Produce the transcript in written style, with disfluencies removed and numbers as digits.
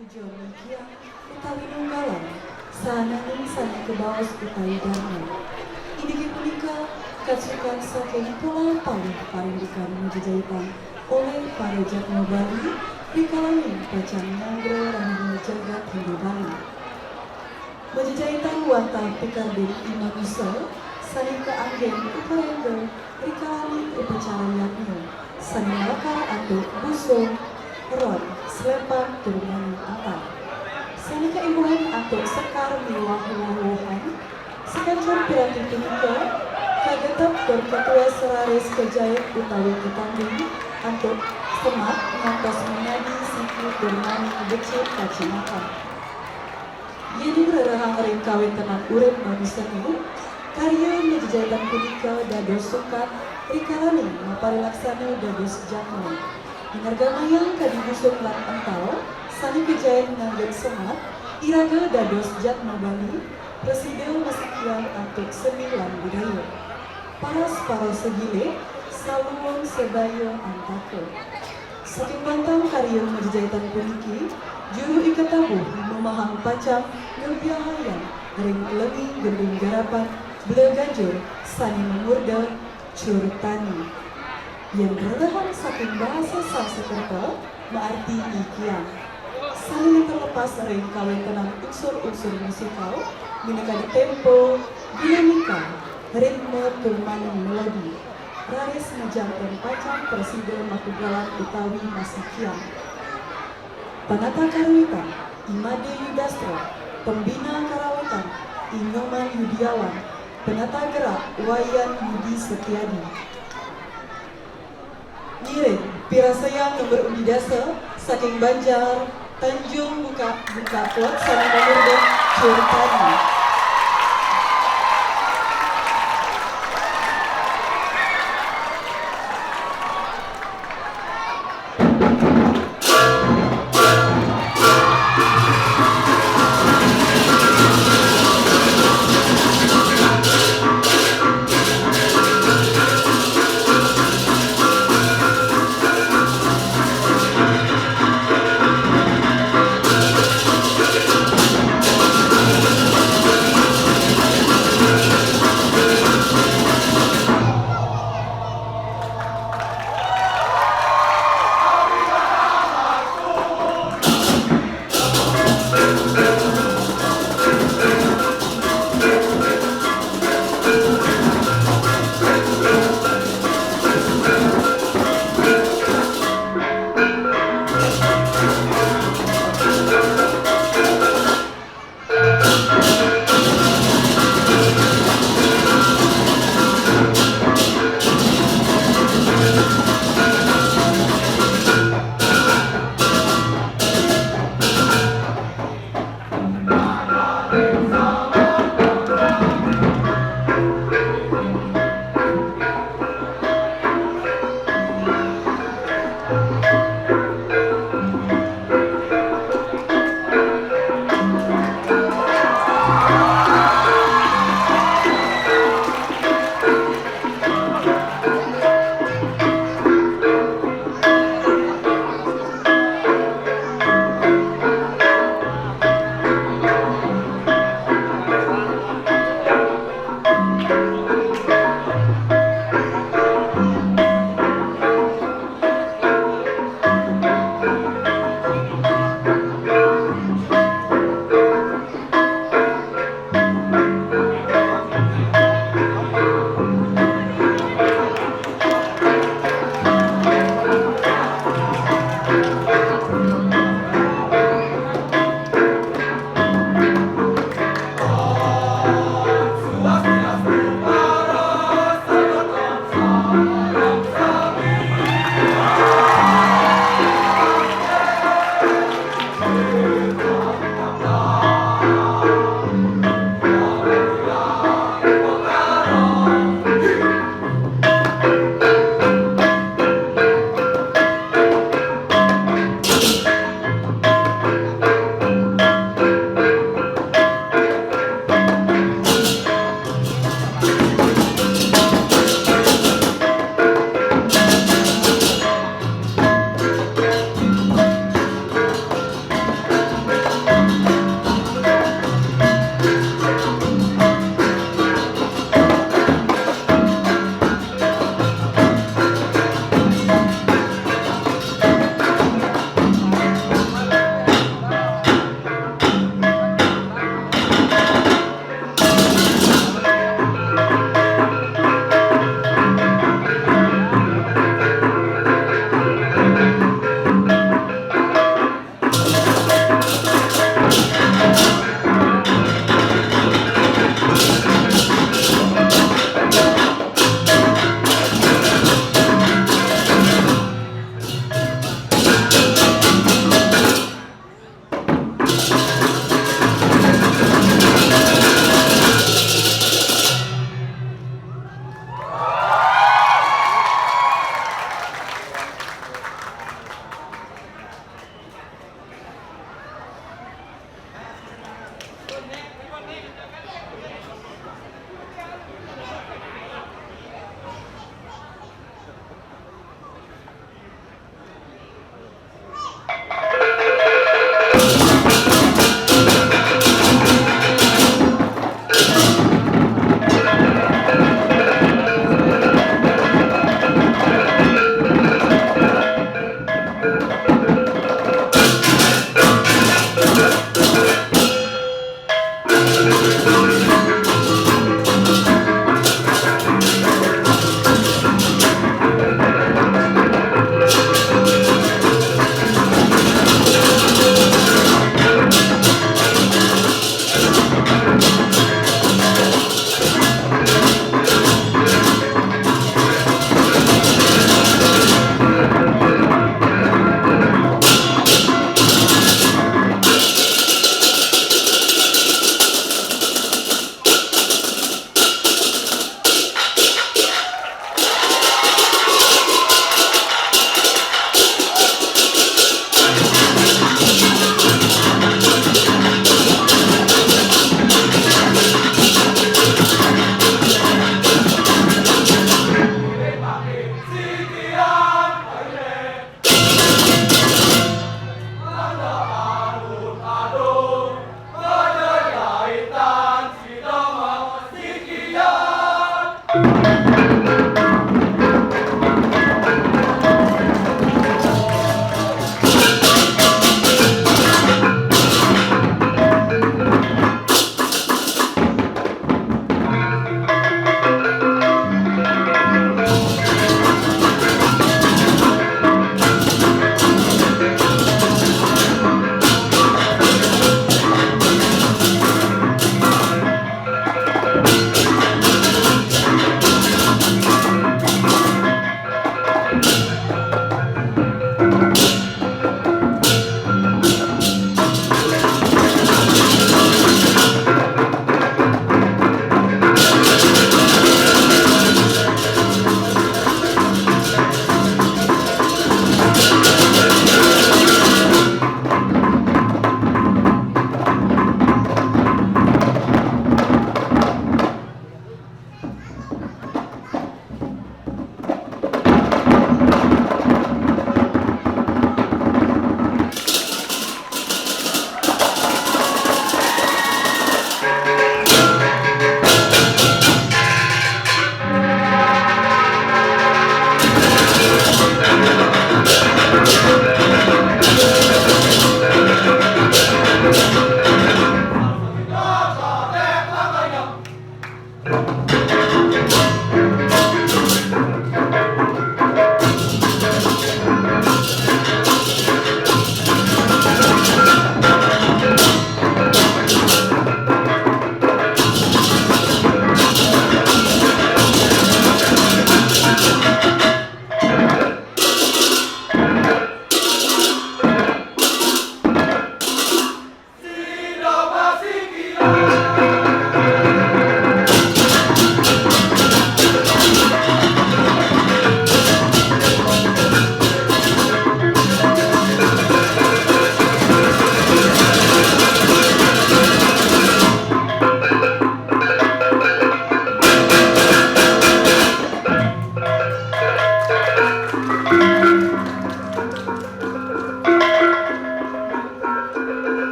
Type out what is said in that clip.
Tujuan mikian utawi nunggalan sananing sana kebaos utawi dharma. Inggih punika kasukan saking pola parindikan Majapahit oleh para jatma Bali rikalaning pacang nganggra rahayu jagat Hindu Bali. Majajahitan wantah pikardin imanusa sanika anggen upayangga rikalaning upacara yatnya sanimaka atau busung ron selepan turunan atas. Sanika imbuhan atau sekar miwah-wahan sekancan piranti punika kagetap berketua selaris kejayat utawi ketanding untuk semak ngantos menadi sikit bermani becik kacimakan. Yeni rerahang ring kawin tenang urip manusia ini karya Majajahitan punika dados sukat rikalani maparilaksana dados jatma. Hinarga mayang kadibusuk lan ental sani kejayaan nganggen semat iraga dados jatma Bali presiden masikian antuk seni lan budaya. Paras segile saluang sedaya antake. Saking pantang karya Majajahitan puniki juru ikatabuh memahang pacang ngebiahayang ring lengi gendung garapan BALEGANJUR sani memurda curtani yang berlehan saking bahasa Sanskerta berarti ikian. Sani terlepas ring kawin tenang unsur-unsur musikal minangka tempo, dinamika, ritme kemaning melodi. Raris ngejangkeun pacang presiden makugalan utawi masikian. Panata Karwita, Imade Yudastra, Pembina Karawitan, Inyoman Yudiawan, Penata Gerak Wayan Yudi Setiadi. Ngiring pirasaya nomor undi dasa saking Banjar Tanjung Bungkak Kelod sani nomor dan curtani.